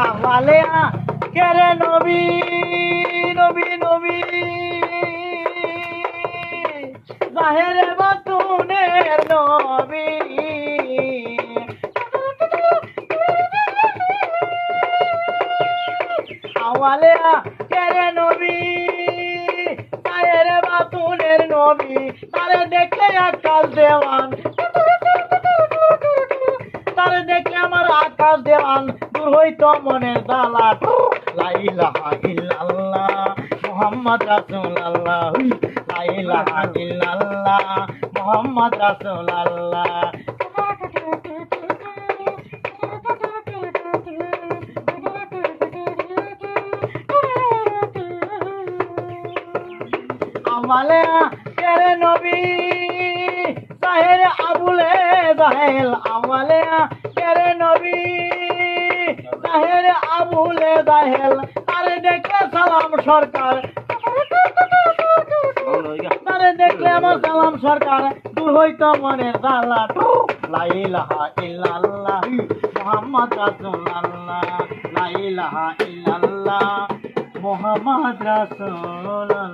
আমালে কেরে নবী নবী নবী জাহেরে বাতুনের নবী আমালে কেরে নবী জাহেরে বাতুনের নবী তারে দেখে আকাশ দেওয়ান তারে দেখে আমার আকাশ দেওয়ান দূর হইতো মনের জ্বালা লা ইলাহা ইল্লাল্লাহ মুহাম্মদ রাসূলুল্লাহ লা ইলাহা ইল্লাল্লাহ মুহাম্মদ রাসূলুল্লাহ আমালে কেরে নবী জাহের আবুলে জাহেল আমালে কেরে নবী জাহের আবুলে জাহেল তারে দেখলে সালাম সরকার তারে দেখলে আমার সালাম সরকার দূর হইতো মনের জ্বালা লা ইলাহা ইল্লাল্লাহ মুহাম্মদ রাসূলুল্লাহ লা ইলাহা ইল্লাল্লাহ মুহাম্মদ রাসূলুল্লাহ